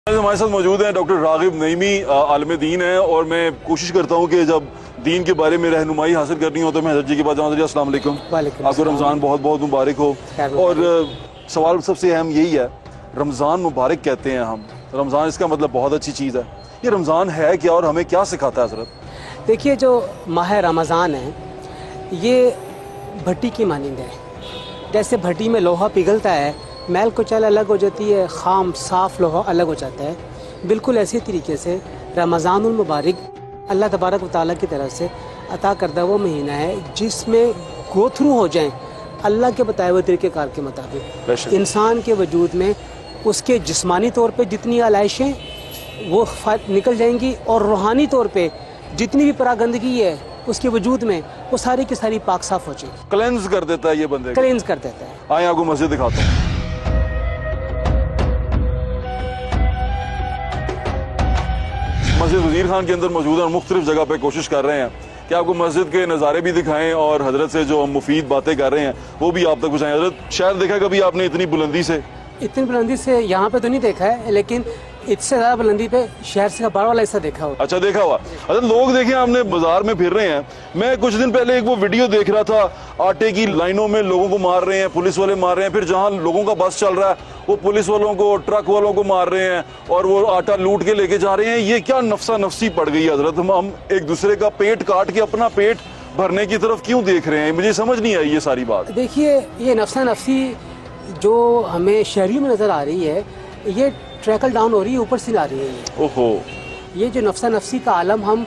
हमारे साथ मौजूद हैं डॉक्टर रागिब नईमी, आलिम दीन है, और मैं कोशिश करता हूँ कि जब दीन के बारे में रहनुमाई हासिल करनी हो तो मैं हज़रत जी के पास जाऊँ। अस्सलाम वालेकुम, आपको रमज़ान बहुत बहुत मुबारक हो। और सवाल सबसे अहम यही है, रमज़ान मुबारक कहते हैं हम, रमज़ान इसका मतलब बहुत अच्छी चीज़ है। ये रमज़ान है क्या और हमें क्या सिखाता है हज़रत? देखिए, जो माह रमज़ान है ये भट्टी की मानिंद है। जैसे भट्टी में लोहा पिघलता है, मैल कुचल अलग हो जाती है, खाम साफ़ लोहा अलग हो जाता है, बिल्कुल ऐसी तरीके से रमज़ानुल मुबारक अल्लाह तबारक व तआला की तरफ से अता करदा वो महीना है जिसमें गो थ्रू हो जाएं अल्लाह के बताए हुए तरीक़ेकार के मुताबिक इंसान के वजूद में उसके जिस्मानी तौर पे जितनी आलाइशें वो निकल जाएंगी और रूहानी तौर पे जितनी भी परागंदगी है उसके वजूद में वो सारी की सारी पाक साफ हो जाएगी। क्लेंस कर देता है ये बंदे, क्लेंस कर देता है। आए आपको मस्जिद दिखाता हूँ। मस्जिद वजीर खान के अंदर मौजूद और मुख्तलिफ जगह पे कोशिश कर रहे हैं कि आपको मस्जिद के नज़ारे भी दिखाएं और हजरत से जो मुफीद बातें कर रहे हैं वो भी आप तक पहुँचाएं। हजरत शायद देखा कभी आपने इतनी बुलंदी से यहाँ पे तो नहीं देखा है, लेकिन इससे ज़्यादा बुलंदी पे शहर से बाहर वाला हिस्सा देखा हुआ। अच्छा, देखा हुआ। अच्छा, लोग देखें आपने बाजार में फिर रहे हैं, मैं कुछ दिन पहले एक वो वीडियो देख रहा था, आटे की लाइनों में लोगों को मार रहे हैं, पुलिस वाले मार रहे हैं, फिर जहां लोगों का बस चल रहा है वो पुलिस वालों को, ट्रक वालों को मार रहे हैं और वो आटा लूट के लेके जा रहे हैं। ये क्या नफसा नफसी पड़ गई है हजरत? हम एक दूसरे का पेट काट के अपना पेट भरने की तरफ क्यों देख रहे हैं? मुझे समझ नहीं आई ये सारी बात। देखिए, ये नफसा नफसी जो हमें शहरियों में नज़र आ रही है ये ट्रैकल डाउन हो रही है, ऊपर से आ रही है। ओहो, ये जो नफसा नफसी का आलम हम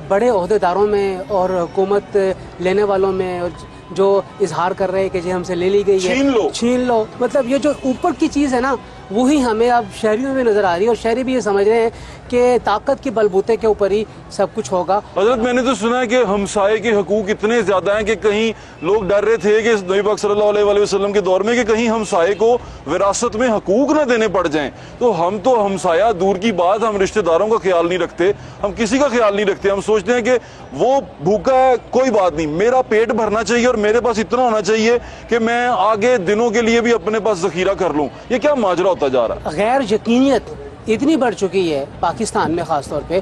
बड़े ओहदेदारों में और हुकूमत लेने वालों में जो इजहार कर रहे हैं कि जी हमसे ले ली गई है, छीन लो, मतलब ये जो ऊपर की चीज़ है ना वही हमें अब शहरियों में नजर आ रही है और शहरी भी ये समझ रहे हैं कि ताकत के बलबूते के ऊपर ही सब कुछ होगा। हजरत, मैंने तो सुना है कि हमसाये के हकूक इतने ज्यादा हैं कि कहीं लोग डर रहे थे कि नबी पाक सल्लल्लाहु अलैहि वसल्लम के दौर में कि कहीं हमसाये को विरासत में हकूक ना देने पड़ जाएं। तो हमसाया दूर की बात, हम रिश्तेदारों का ख्याल नहीं रखते, हम किसी का ख्याल नहीं रखते। हम सोचते हैं कि वो भूखा है, कोई बात नहीं, मेरा पेट भरना चाहिए और मेरे पास इतना होना चाहिए कि मैं आगे दिनों के लिए भी अपने पास जखीरा कर लूं। ये क्या माजरा होता जा रहा है? गैर यकीनियत इतनी बढ़ चुकी है पाकिस्तान में ख़ास तौर पे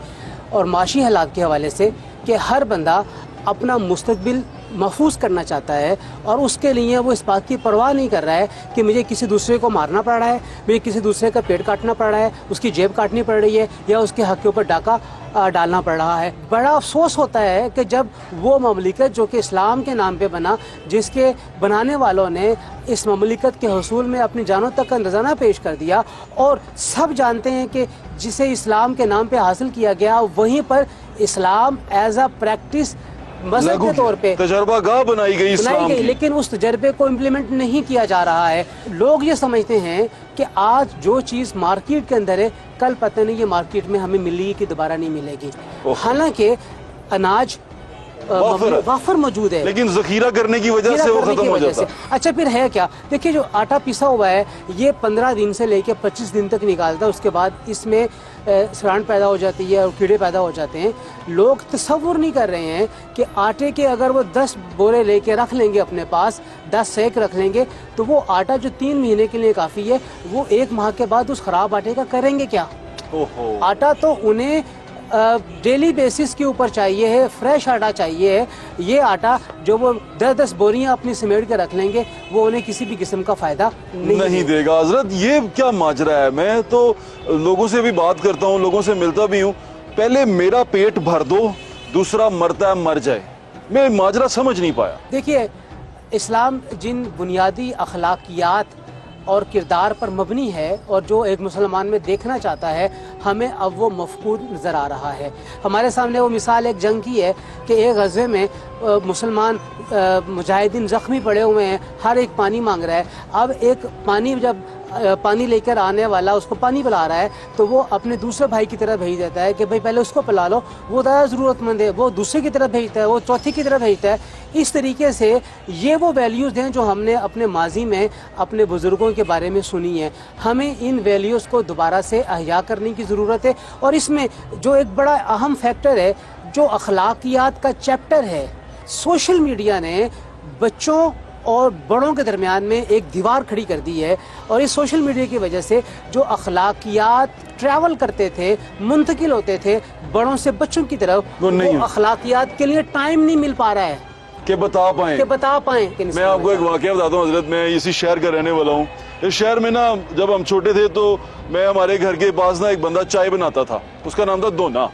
और माशी हालात के हवाले से कि हर बंदा अपना मुस्तकबिल महफूज करना चाहता है और उसके लिए वो इस बात की परवाह नहीं कर रहा है कि मुझे किसी दूसरे को मारना पड़ रहा है, मुझे किसी दूसरे का पेट काटना पड़ रहा है, उसकी जेब काटनी पड़ रही है या उसके हक के ऊपर डाका डालना पड़ रहा है। बड़ा अफसोस होता है कि जब वो ममलिकत जो कि इस्लाम के नाम पे बना, जिसके बनाने वालों ने इस ममलिकत के हसूल में अपनी जानों तक का नजराना पेश कर दिया और सब जानते हैं कि जिसे इस्लाम के नाम पे हासिल किया गया वहीं पर इस्लाम एज अ प्रैक्टिस मसलन के तौर पे तजर्बागाह बनाई गई, लेकिन उस तजर्बे को इम्प्लीमेंट नहीं किया जा रहा है। लोग ये समझते हैं कि आज जो चीज़ मार्केट के अंदर है कल पता नहीं ये मार्केट में हमें मिलेगी कि दोबारा नहीं मिलेगी। हालांकि अनाज वाफर मौजूद है, लेकिन जखीरा करने की वजह से वो खत्म हो जाता है। अच्छा, फिर है क्या? देखिए, जो आटा पिसा हुआ है ये 15 दिन से लेकर 25 दिन तक निकालता है, उसके बाद इसमें सड़ाहट पैदा हो जाती है और कीड़े पैदा हो जाते हैं। लोग तसव्वुर नहीं कर रहे हैं कि आटे के अगर वो 10 बोरे लेके रख लेंगे अपने पास, 10 सेक रख लेंगे तो वो आटा जो 3 महीने के लिए काफ़ी है, वो 1 माह के बाद उस खराब आटे का करेंगे क्या? आटा तो उन्हें डेली बेसिस के ऊपर चाहिए है, फ्रेश आटा चाहिए है। ये आटा जो वो 10-10 बोरियां अपनी समेट के रख लेंगे वो उन्हें किसी भी किस्म का फायदा नहीं देगा। हजरत, ये क्या माजरा है? मैं तो लोगों से भी बात करता हूँ, लोगों से मिलता भी हूँ, पहले मेरा पेट भर दो, दूसरा मरता है मर जाए। मैं माजरा समझ नहीं पाया। देखिए, इस्लाम जिन बुनियादी अखलाकियात और किरदार पर मबनी है और जो एक मुसलमान में देखना चाहता है, हमें अब वो मफकूद नज़र आ रहा है। हमारे सामने वो मिसाल एक जंग की है कि एक गज़वे में मुसलमान मुजाहिदीन ज़ख्मी पड़े हुए हैं, हर एक पानी मांग रहा है। अब एक जब पानी लेकर आने वाला उसको पानी पिला रहा है तो वो अपने दूसरे भाई की तरफ भेज देता है कि भाई पहले उसको पिला लो, वो ज़्यादा ज़रूरतमंद है, वो दूसरे की तरफ भेजता है, वो चौथी की तरफ भेजता है। इस तरीके से ये वो वैल्यूज़ हैं जो हमने अपने माजी में अपने बुज़ुर्गों के बारे में सुनी है। हमें इन वैल्यूज़ को दोबारा से अहया करने की ज़रूरत है और इसमें जो एक बड़ा अहम फैक्टर है, जो अखलाकियात का चैप्टर है, सोशल मीडिया ने बच्चों اور بڑوں کے درمیان میں ایک دیوار کھڑی کر دی ہے، اور اس سوشل میڈیا کی وجہ سے جو اخلاقیات ٹریول کرتے تھے، منتقل ہوتے تھے بڑوں سے بچوں کی طرف، وہ اخلاقیات کے لیے ٹائم نہیں مل پا رہا ہے کہ بتا پائیں. میں آپ کو ایک واقعہ بتاتا ہوں حضرت، میں اسی شہر کا رہنے والا ہوں. اس شہر میں نا جب ہم چھوٹے تھے تو میں ہمارے گھر کے پاس نا ایک بندہ چائے بناتا تھا، اس کا نام تھا دونا.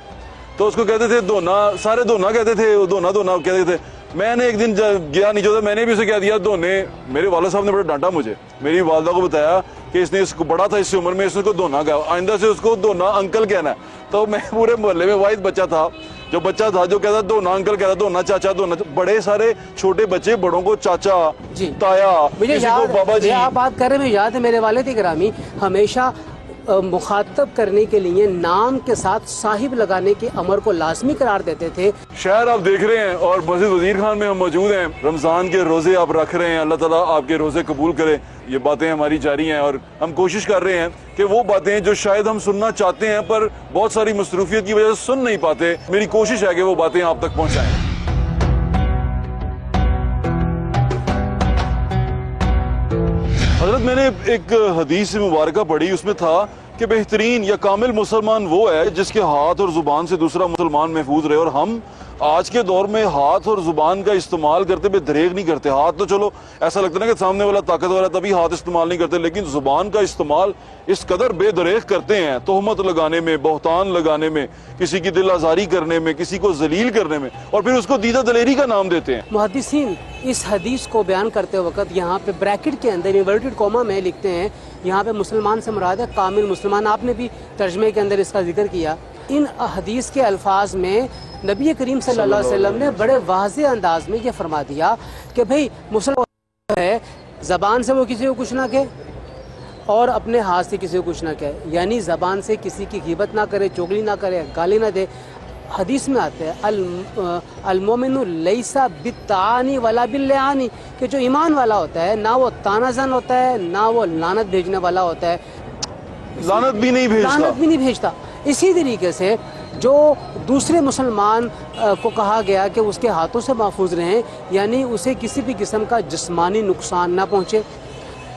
تو اس کو کہتے تھے دونا، سارے دونا کہتے تھے، دونا دونا کہتے تھے. میں نے ایک دن گیا نیچے تھا، میں نے بھی اسے کہہ دیا دونے. میرے والد صاحب نے بڑا ڈانٹا مجھے، میری والدہ کو بتایا کہ اس نے اس کو بڑا تھا اس عمر میں، اس کو دونا کہا، آئندہ سے اس کو دونا انکل کہنا ہے. تو میں پورے محلے میں واحد بچہ تھا جو کہتا دونا انکل کہتا، دونا چاچا، دونا. بڑے سارے چھوٹے بچے بڑوں کو چاچا، تایا، کسی کو بابا جی. آپ بات کر رہے ہیں، یاد ہے میرے والد گرامی ہمیشہ مخاطب کرنے کے لیے نام کے ساتھ صاحب لگانے کے امر کو لازمی قرار دیتے تھے. شہر آپ دیکھ رہے ہیں اور مسجد وزیر خان میں ہم موجود ہیں. رمضان کے روزے آپ رکھ رہے ہیں، اللہ تعالیٰ آپ کے روزے قبول کرے. یہ باتیں ہماری جاری ہیں اور ہم کوشش کر رہے ہیں کہ وہ باتیں جو شاید ہم سننا چاہتے ہیں پر بہت ساری مصروفیت کی وجہ سے سن نہیں پاتے، میری کوشش ہے کہ وہ باتیں آپ تک پہنچائیں. حضرت میں نے ایک حدیث مبارکہ پڑھی، اس میں تھا کہ بہترین یا کامل مسلمان وہ ہے جس کے ہاتھ اور زبان سے دوسرا مسلمان محفوظ رہے. اور ہم آج کے دور میں ہاتھ اور زبان کا استعمال کرتے ہوئے دریغ نہیں کرتے. ہاتھ تو چلو ایسا لگتا ہے نا کہ سامنے والا طاقتور ہے تبھی ہاتھ استعمال نہیں کرتے، لیکن زبان کا استعمال اس قدر بے دریغ کرتے ہیں، تہمت لگانے میں، بہتان لگانے میں، کسی کی دل آزاری کرنے میں، کسی کو ذلیل کرنے میں، اور پھر اس کو دیدہ دلیری کا نام دیتے ہیں. محدثین اس حدیث کو بیان کرتے وقت یہاں پہ بریکٹ کے اندر انورٹڈ کوما میں لکھتے ہیں، یہاں پہ مسلمان سے مراد ہے کامل مسلمان. آپ نے بھی ترجمے کے اندر اس کا ذکر کیا. ان حدیث کے الفاظ میں نبی کریم صلی اللہ علیہ وسلم نے بڑے واضح انداز میں یہ فرما دیا کہ بھئی مسلمان ہے زبان سے وہ کسی کو کچھ نہ کہے اور اپنے ہاتھ سے کسی کو کچھ نہ کہے، یعنی زبان سے کسی کی غیبت نہ کرے، چغلی نہ کرے، گالی نہ دے. حدیث میں آتا ہے المومن لیس بالطعان ولا باللعان، کہ جو ایمان والا ہوتا ہے نہ وہ طعنہ زن ہوتا ہے نہ وہ لعنت بھیجنے والا ہوتا ہے، لعنت بھی نہیں بھیجتا. اسی طریقے سے جو دوسرے مسلمان کو کہا گیا کہ اس کے ہاتھوں سے محفوظ رہیں، یعنی اسے کسی بھی قسم کا جسمانی نقصان نہ پہنچے،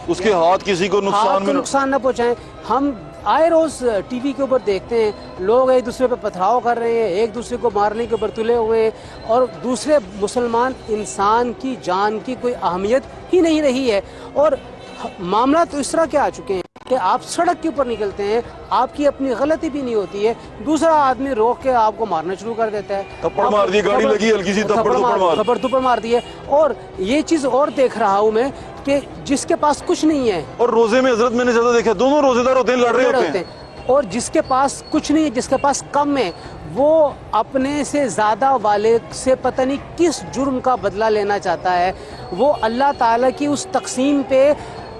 اس کے ہاتھ کسی کو نقصان نہ پہنچائیں. ہم آئے روز ٹی وی کے اوپر دیکھتے ہیں لوگ ایک دوسرے پہ پتھراؤ کر رہے ہیں، ایک دوسرے کو مارنے کے اوپر تلے ہوئے ہیں، اور دوسرے مسلمان انسان کی جان کی کوئی اہمیت ہی نہیں رہی ہے. اور معاملات تو اس طرح کے آ چکے ہیں کہ آپ سڑک کے اوپر نکلتے ہیں، آپ کی اپنی غلطی بھی نہیں ہوتی ہے، دوسرا آدمی روک کے آپ کو مارنا شروع کر دیتا ہے، تھپڑ مار دی، گاڑی لگی ہلکی سی تھپڑ مار دی ہے. اور یہ چیز اور دیکھ رہا ہوں میں کہ جس کے پاس کچھ نہیں ہے، اور روزے میں حضرت میں نے زیادہ دیکھا دونوں روزے دار ہوتے ہیں، لڑ رہے ہوتے ہیں، اور جس کے پاس کچھ نہیں ہے، جس کے پاس کم ہے، وہ اپنے سے زیادہ والے سے پتہ نہیں کس جرم کا بدلہ لینا چاہتا ہے. وہ اللہ تعالیٰ کی اس تقسیم پہ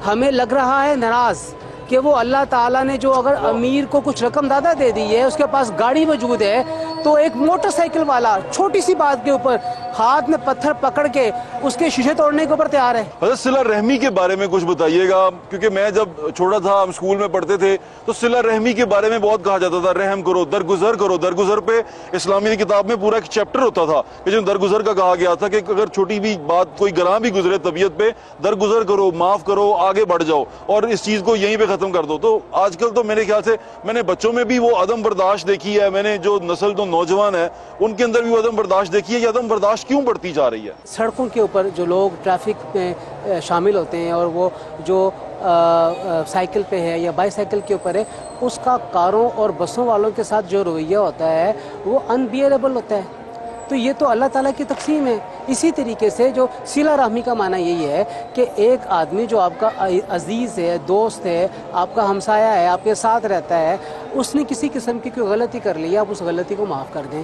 ہمیں لگ رہا ہے ناراض کہ وہ اللہ تعالیٰ نے جو اگر امیر کو کچھ رقم زیادہ دے دی ہے، اس کے پاس گاڑی موجود ہے، تو ایک موٹر سائیکل والا چھوٹی سی بات کے اوپر ہاتھ میں پتھر پکڑ کے اس کے شیشے توڑنے کے اوپر تیار ہے. حضرت صلہ رحمی کے بارے میں کچھ بتائیے گا، کیونکہ میں جب چھوٹا تھا ہم اسکول میں پڑھتے تھے تو صلہ رحمی کے بارے میں بہت کہا جاتا تھا، رحم کرو، درگزر کرو. درگزر پہ اسلامی کتاب میں پورا ایک چیپٹر ہوتا تھا کہ جو درگزر کا کہا گیا تھا کہ اگر چھوٹی بھی بات کوئی گراں بھی گزرے طبیعت پہ، درگزر کرو، معاف کرو، آگے بڑھ جاؤ اور اس چیز کو یہیں پہ ختم کر دو. تو آج کل تو میرے خیال سے میں نے بچوں میں بھی وہ عدم برداشت دیکھی ہے، میں نے جو نسل تو نوجوان ہے ان کے اندر بھی وہ عدم برداشت دیکھی ہے. یہ عدم برداشت کیوں بڑھتی جا رہی ہے؟ سڑکوں کے اوپر جو لوگ ٹریفک میں شامل ہوتے ہیں اور وہ جو سائیکل پہ ہے یا بائی سائیکل کے اوپر ہے، اس کا کاروں اور بسوں والوں کے ساتھ جو رویہ ہوتا ہے وہ انبیئریبل ہوتا ہے. تو یہ تو اللہ تعالیٰ کی تقسیم ہے. اسی طریقے سے جو صلہ رحمی کا معنی یہی ہے کہ ایک آدمی جو آپ کا عزیز ہے، دوست ہے، آپ کا ہمسایہ ہے، آپ کے ساتھ رہتا ہے، اس نے کسی قسم کی کوئی غلطی کر لی ہے، آپ اس غلطی کو معاف کر دیں.